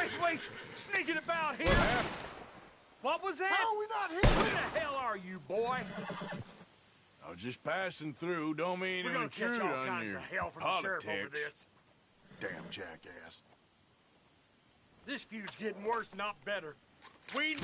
Braithwaite's sneaking about here! What happened? What was that? How are we not here? Who the hell are you, boy? I was just passing through. Don't mean We're to gonna catch intrude all on kinds your of hell from the sheriff over politics. this. Damn jackass. This feud's getting worse, not better. We...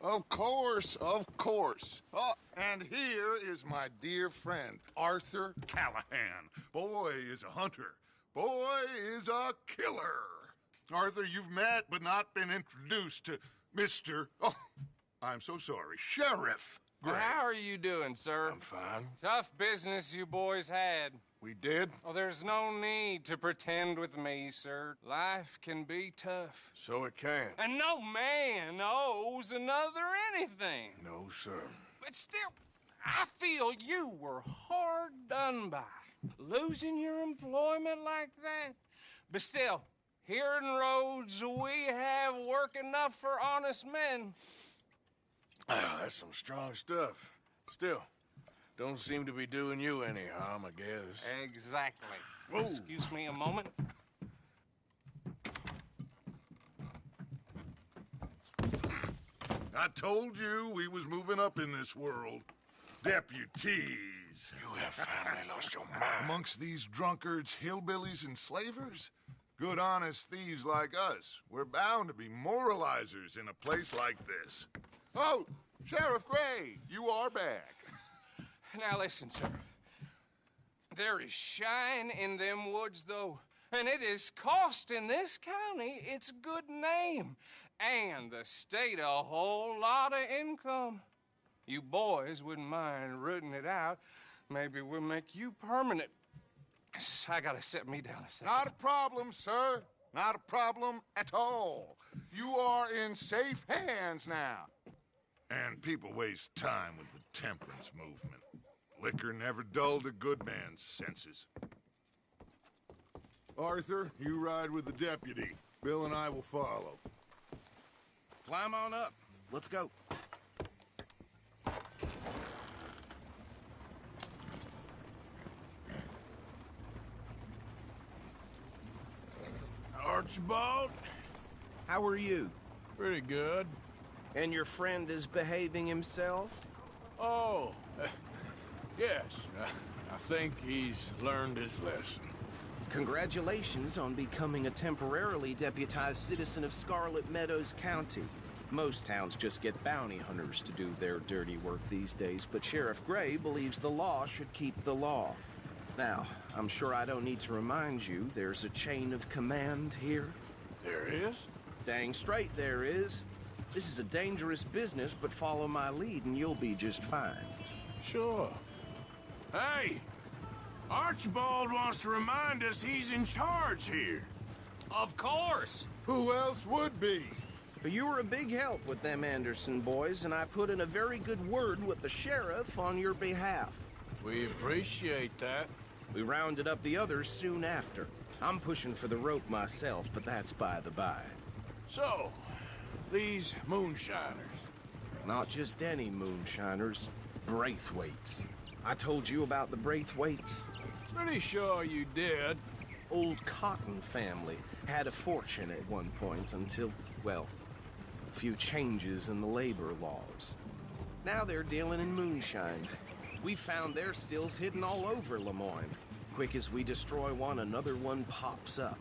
Of course, of course. Oh, and here is my dear friend, Arthur Callahan. Boy is a hunter. Boy is a killer. Arthur, you've met but not been introduced to Mr. Oh, I'm so sorry, Sheriff Gray. How are you doing, sir? I'm fine. Tough business you boys had. We did? Oh, there's no need to pretend with me, sir. Life can be tough. So it can. And no man owes another anything. No, sir. But still, I feel you were hard done by. Losing your employment like that. But still, here in Rhodes, we have work enough for honest men. Ah, that's some strong stuff. Still, don't seem to be doing you any harm, I guess. Exactly. Whoa. Excuse me a moment. I told you we was moving up in this world. Deputies. You have finally lost your mind. Amongst these drunkards, hillbillies, and slavers? Good, honest thieves like us. We're bound to be moralizers in a place like this. Oh, Sheriff Gray, you are back. Now listen, sir. There is shine in them woods, though, and it is costing this county its good name and the state a whole lot of income. You boys wouldn't mind rooting it out. Maybe we'll make you permanent. I gotta sit me down a second. Not a problem, sir. Not a problem at all. You are in safe hands now. And people waste time with the temperance movement. Liquor never dulled a good man's senses. Arthur, you ride with the deputy. Bill and I will follow. Climb on up. Let's go. Archibald? How are you? Pretty good. And your friend is behaving himself? Oh, yes. I think he's learned his lesson. Congratulations on becoming a temporarily deputized citizen of Scarlet Meadows County. Most towns just get bounty hunters to do their dirty work these days, but Sheriff Gray believes the law should keep the law. Now, I'm sure I don't need to remind you, there's a chain of command here. There is? Dang straight there is. This is a dangerous business, but follow my lead and you'll be just fine. Sure. Hey! Archibald wants to remind us he's in charge here. Of course. Who else would be? You were a big help with them Anderson boys, and I put in a very good word with the sheriff on your behalf. We appreciate that. We rounded up the others soon after. I'm pushing for the rope myself, but that's by the by. So, these moonshiners. Not just any moonshiners, Braithwaites. I told you about the Braithwaites? Pretty sure you did. Old Cotton family had a fortune at one point until, well, a few changes in the labor laws. Now they're dealing in moonshine. We found their stills hidden all over Lemoyne. Quick as we destroy one, another one pops up.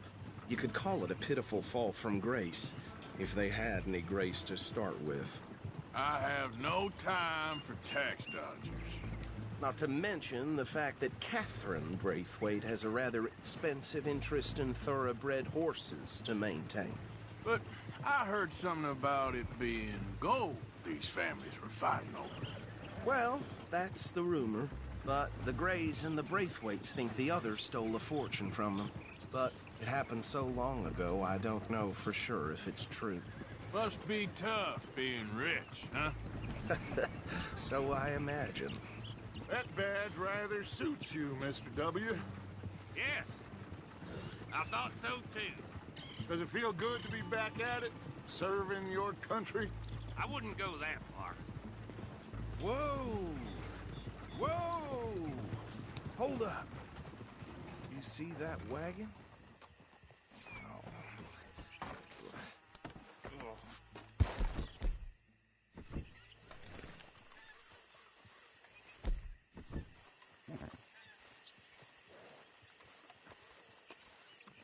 You could call it a pitiful fall from grace, if they had any grace to start with. I have no time for tax dodgers. Not to mention the fact that Catherine Braithwaite has a rather expensive interest in thoroughbred horses to maintain. But I heard something about it being gold these families were fighting over. Well, that's the rumor. But the Grays and the Braithwaites think the others stole a fortune from them. But it happened so long ago, I don't know for sure if it's true. Must be tough being rich, huh? So I imagine. That badge rather suits you, Mr. W. Yes. I thought so, too. Does it feel good to be back at it? Serving your country? I wouldn't go that far. Whoa! Whoa! Hold up. You see that wagon?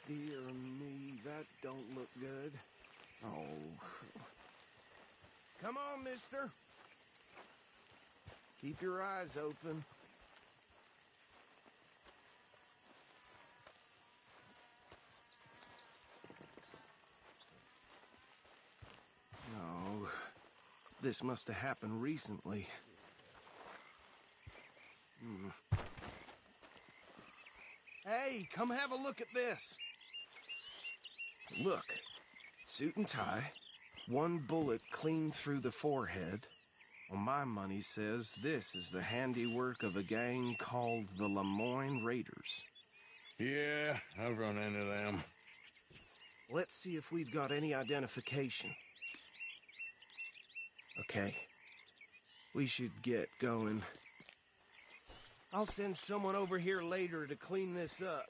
Dear me, that don't look good. Oh. Come on, mister. Keep your eyes open. No, this must have happened recently. Hey, come have a look at this. Look, suit and tie, one bullet clean through the forehead. Well, my money says this is the handiwork of a gang called the Lemoyne Raiders. Yeah, I've run into them. Let's see if we've got any identification. Okay. We should get going. I'll send someone over here later to clean this up.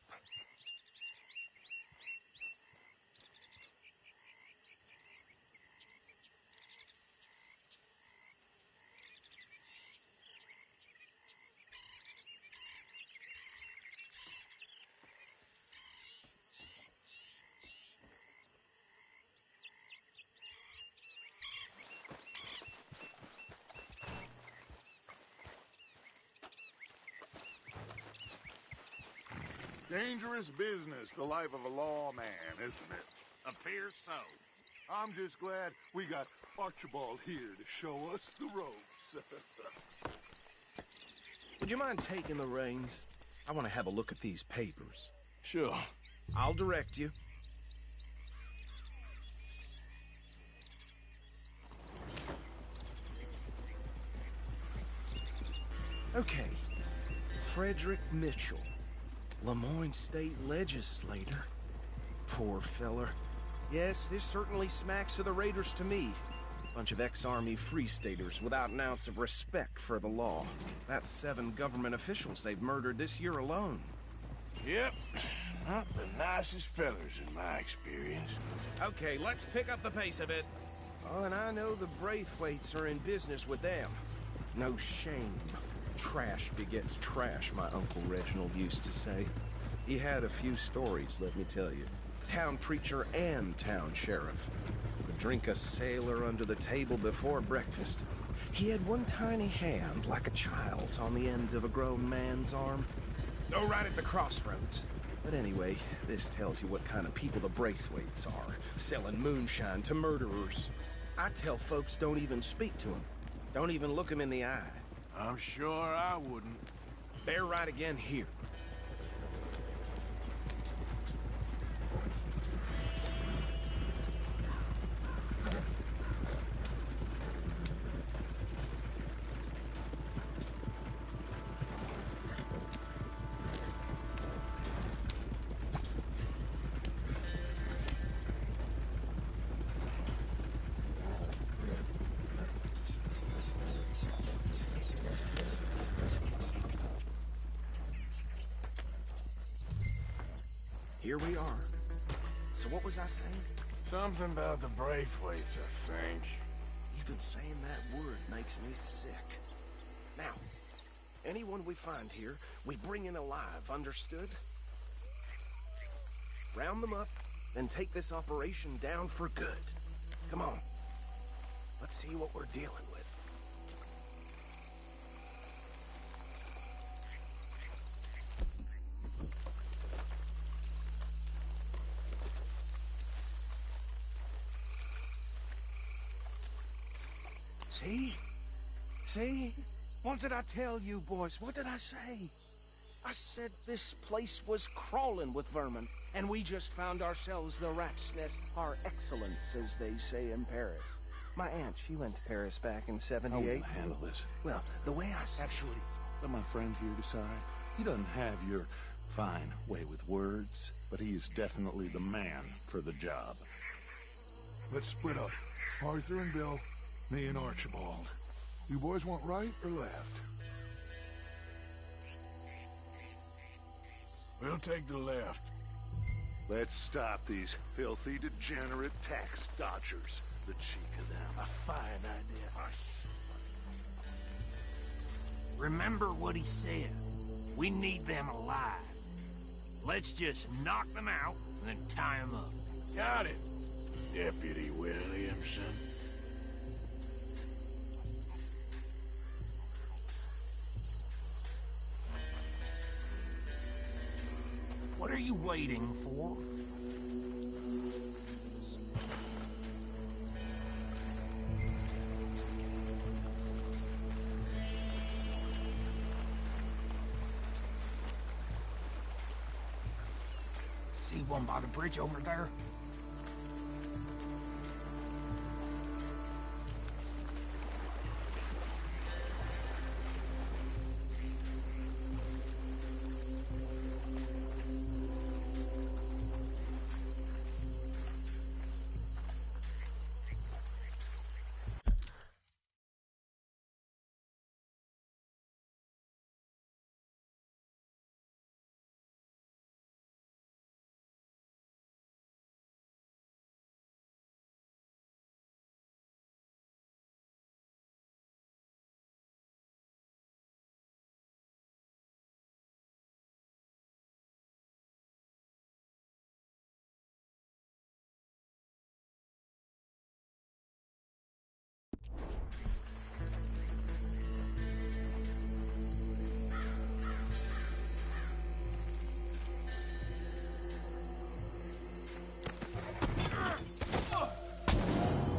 Dangerous business, the life of a lawman, isn't it? Appears so. I'm just glad we got Archibald here to show us the ropes. Would you mind taking the reins? I want to have a look at these papers. Sure. I'll direct you. Okay. Frederick Mitchell, Lemoyne State Legislator. Poor feller. Yes, this certainly smacks of the Raiders to me. Bunch of ex-Army Free Staters without an ounce of respect for the law. That's 7 government officials they've murdered this year alone. Yep. Not the nicest fellers in my experience. Okay, let's pick up the pace a bit. Oh, and I know the Braithwaites are in business with them. No shame. Trash begets trash, my Uncle Reginald used to say. He had a few stories, let me tell you. Town preacher and town sheriff. Could drink a sailor under the table before breakfast. He had one tiny hand, like a child's, on the end of a grown man's arm. Oh, right at the crossroads. But anyway, this tells you what kind of people the Braithwaites are. Selling moonshine to murderers. I tell folks don't even speak to them. Don't even look them in the eye. I'm sure I wouldn't. They're right again here. Here we are. So what was I saying? Something about the Braithwaites, I think. Even saying that word makes me sick. Now, anyone we find here, we bring in alive, understood? Round them up, then take this operation down for good. Come on. Let's see what we're dealing with. See? See? What did I tell you, boys? What did I say? I said this place was crawling with vermin, and we just found ourselves the rat's nest par excellence, as they say in Paris. My aunt, she went to Paris back in '78. I will handle this. Well, the way I... Actually, let my friend here decide. He doesn't have your fine way with words, but he is definitely the man for the job. Let's split up. Arthur and Bill, me and Archibald. You boys want right or left? We'll take the left. Let's stop these filthy, degenerate tax dodgers. The cheek of them. A fine idea. Remember what he said. We need them alive. Let's just knock them out and then tie them up. Got it, Deputy Williamson. you waiting for? See one by the bridge over there?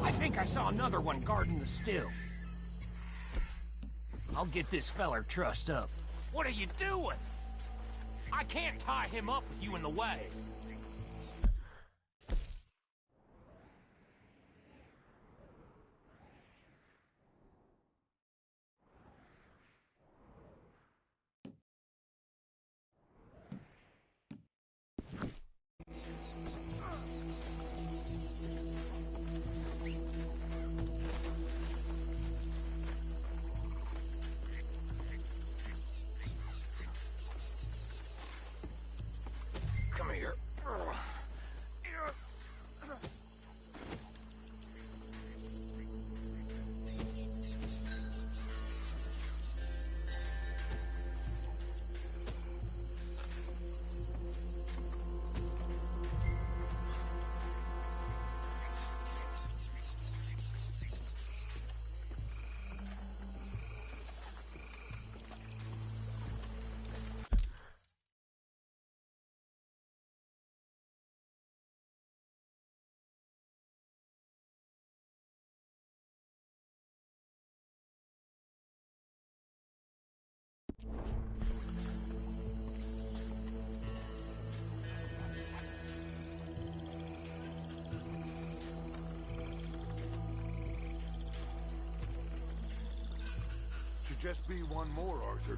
I think I saw another one guarding the still. I'll get this feller trussed up. What are you doing? I can't tie him up with you in the way. Come here. Should just be one more, Arthur.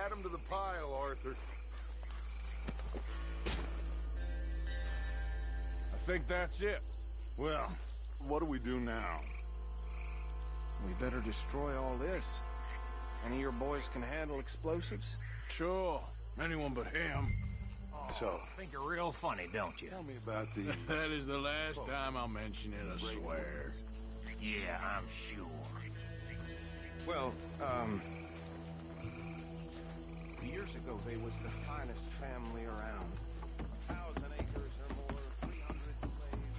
Add him to the pile, Arthur. I think that's it. Well, what do we do now? We better destroy all this. Any of your boys can handle explosives? Sure. Anyone but him. So, Think you're real funny, don't you? tell me about these. That is the last time I'll mention it, I swear. Yeah, I'm sure. Well, years ago they was the finest family around. 1,000 acres or more, 300 slaves.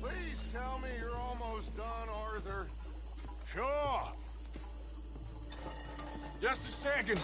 Please tell me you're almost done, Arthur. Sure. Just a second.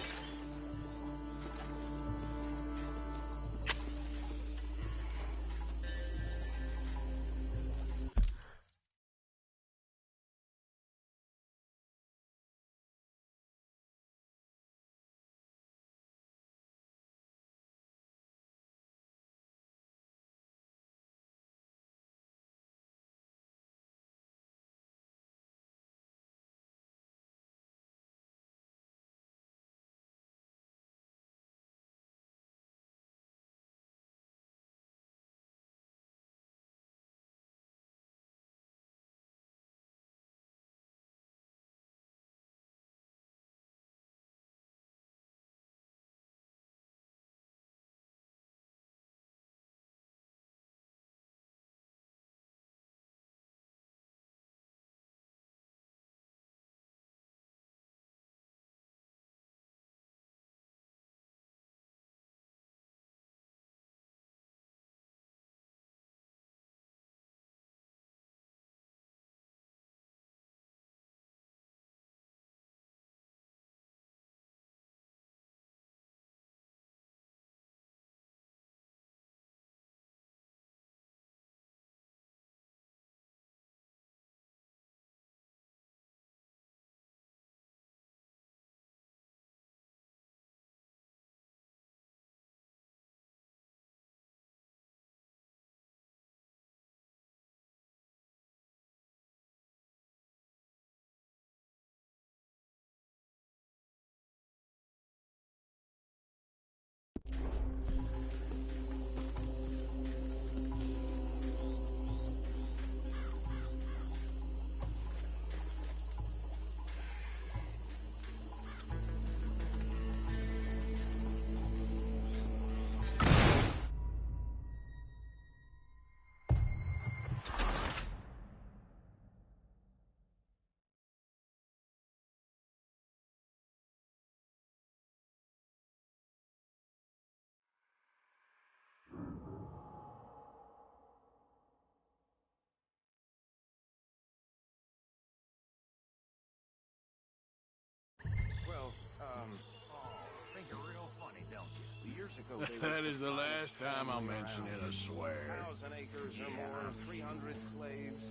Think you're real funny, don't you? Years ago they was That is the finest last time I'll family mention it, around. I swear. 1,000 acres or more, 300 slaves,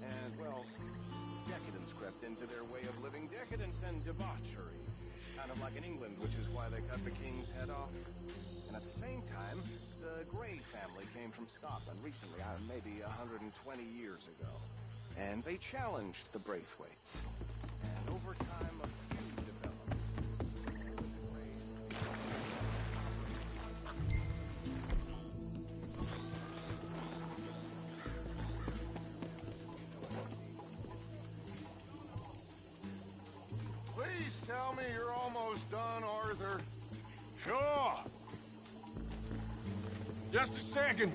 and, well, decadence crept into their way of living. Decadence and debauchery. Kind of like in England, which is why they cut the king's head off. And at the same time, the Grey family came from Scotland recently, maybe 120 years ago. And they challenged the Braithwaites. And over time, a feud developed. Please tell me you're almost done, Arthur. Sure. Just a second.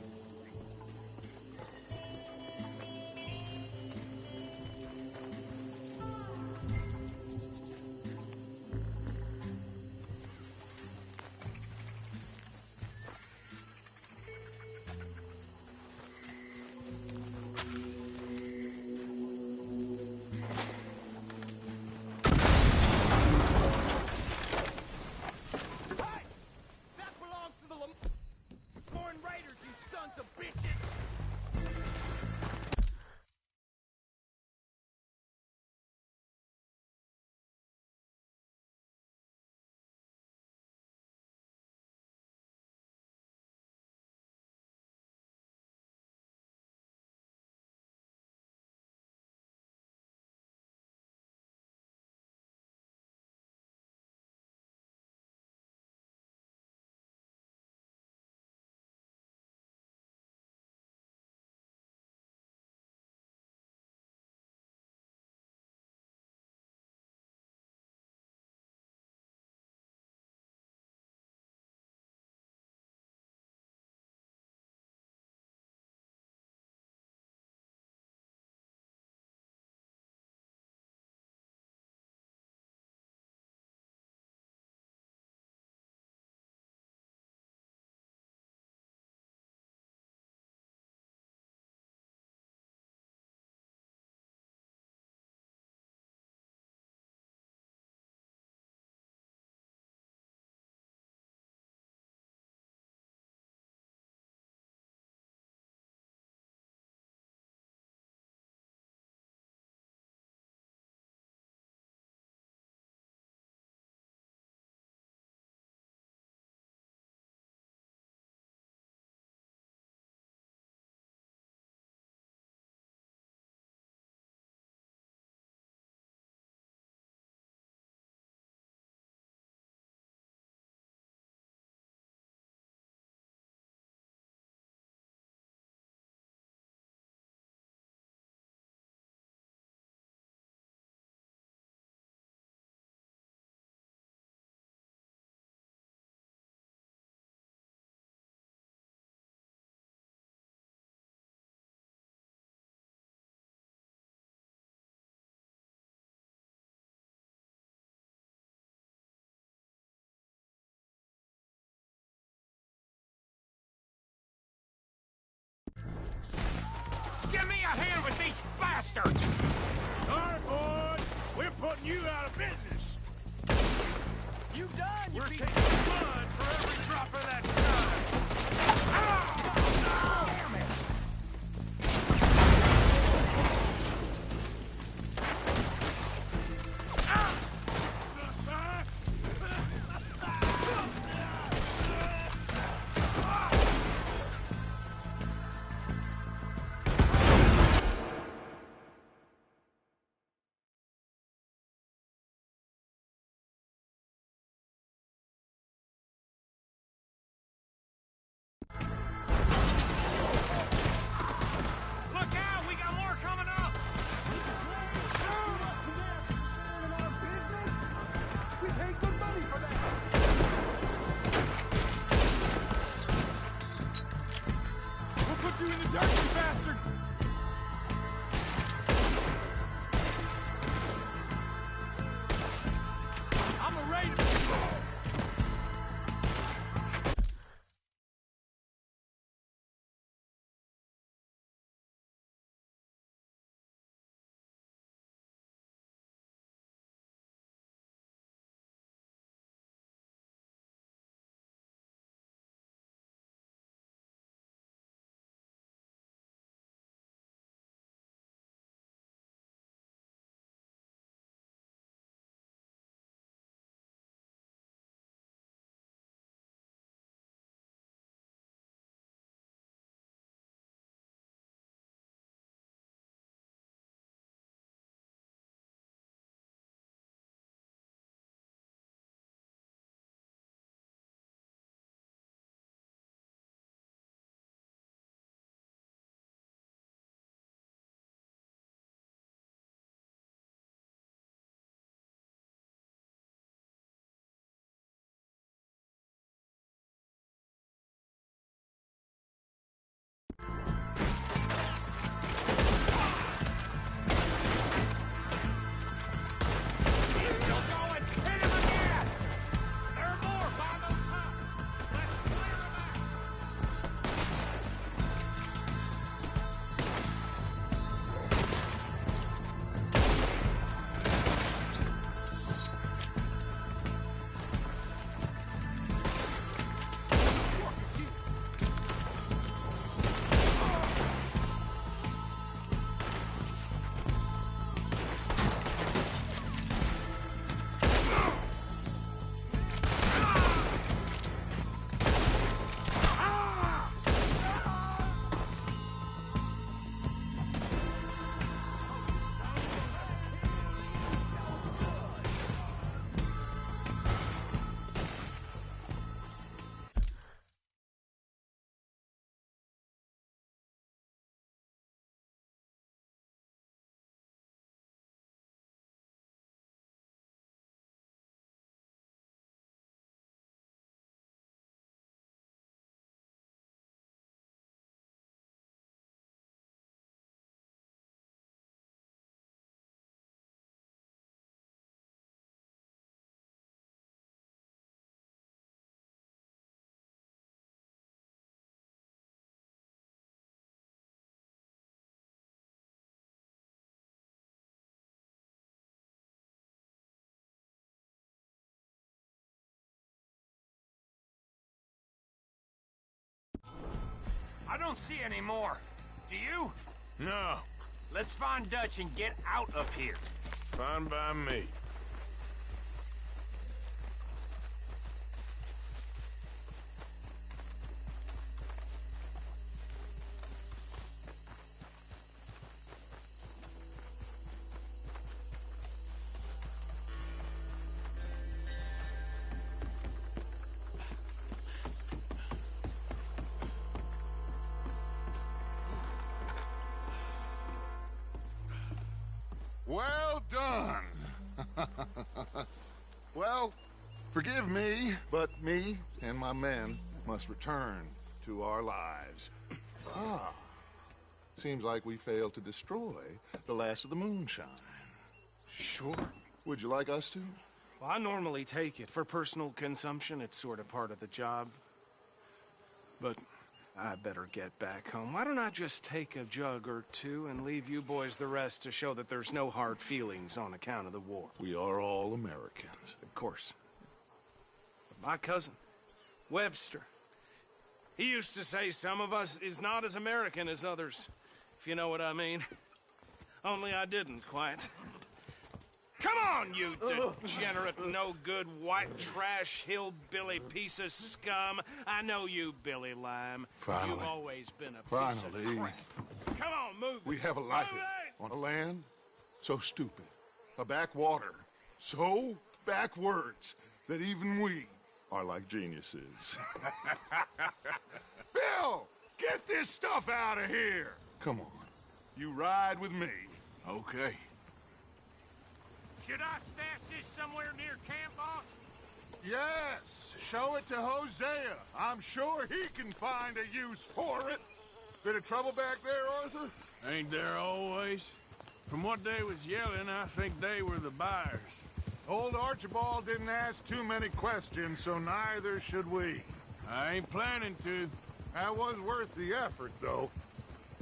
That belongs to the Lemoyne Raiders, you sons bastards! All right, boys. We're putting you out of business. You done? We're taking blood for every drop of that time. Damn it! Look out! We got more coming up! We paid good money for that. We'll put you in the dirt, you bastard! I'm a raider! Still going! Hit him again! There are more by those huts! Let's clear them out! I don't see any more. Do you? No, Let's find Dutch and get out of here. fine by me. Well done. Well, forgive me, but me and my men must return to our lives. Ah, seems like we failed to destroy the last of the moonshine. Sure. Would you like us to? Well, I normally take it. For personal consumption, it's sort of part of the job. But I better get back home. Why don't I just take a jug or two and leave you boys the rest to show that there's no hard feelings on account of the war? We are all Americans. Of course. But my cousin, Webster, he used to say some of us is not as American as others, if you know what I mean. Only I didn't quite. Come on, you degenerate, no-good, white trash, hillbilly piece of scum. I know you, Billy Lime. Finally. You've always been a piece of crap. Come on, move it. We have a life Move it! on a land so stupid, a backwater so backwards that even we are like geniuses. Bill, get this stuff out of here. Come on, you ride with me. Okay. Should I stash this somewhere near camp, boss? Yes, show it to Hosea. I'm sure he can find a use for it. Bit of trouble back there, Arthur? Ain't there always? From what they was yelling, I think they were the buyers. Old Archibald didn't ask too many questions, so neither should we. I ain't planning to. That was worth the effort, though.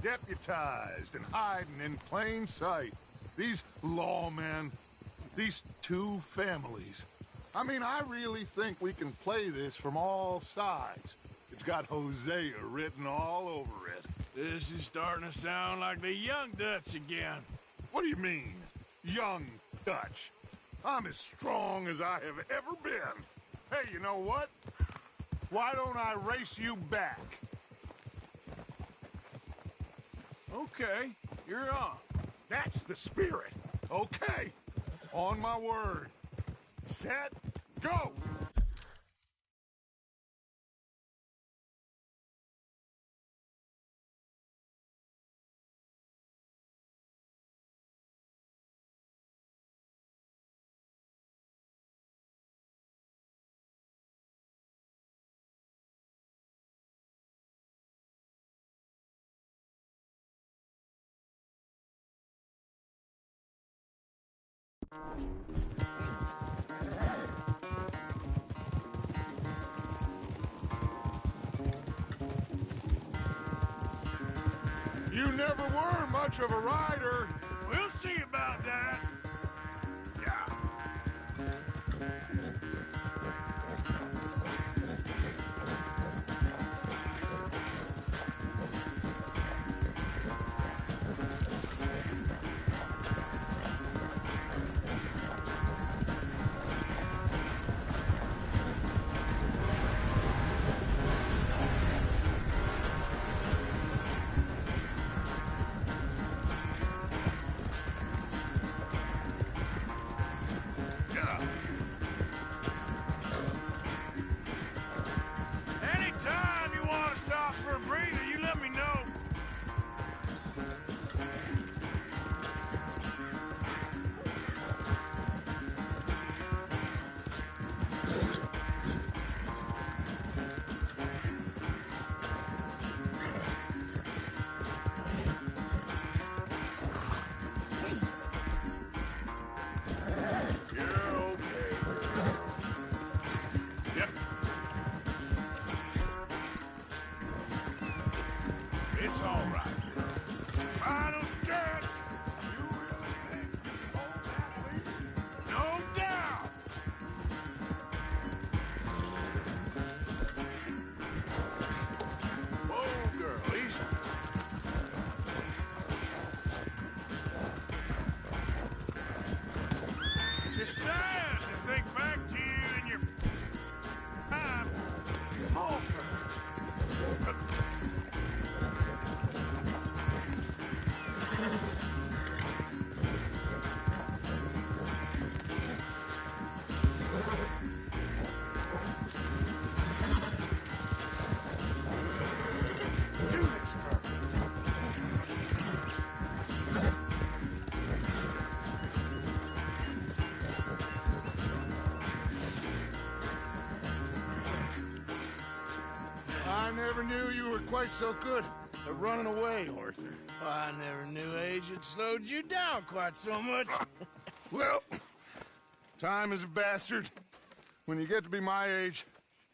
Deputized and hiding in plain sight. These lawmen, these two families. I mean, I really think we can play this from all sides. It's got Hosea written all over it. This is starting to sound like the Young Dutch again. What do you mean, young Dutch? I'm as strong as I have ever been. Hey, you know what? Why don't I race you back? Okay, you're on. That's the spirit. Okay. On my word. Set, go! You never were much of a rider. We'll see about that. Yeah. Anytime you want to stop for a breather, you let me know. You're okay. Yep. It's all right. Final stretch. You really think you hold that lead? No doubt. Whoa, girl, easy. It's sad to think back to you in your prime. Oh, girl. Do this, girl. I never knew you were quite so good at running away, Arthur. I never knew age had slowed you down quite so much. Well, time is a bastard. When you get to be my age,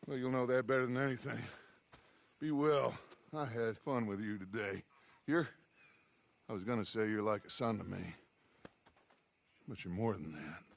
well, you'll know that better than anything. Be well, I had fun with you today. I was gonna say you're like a son to me. But you're more than that.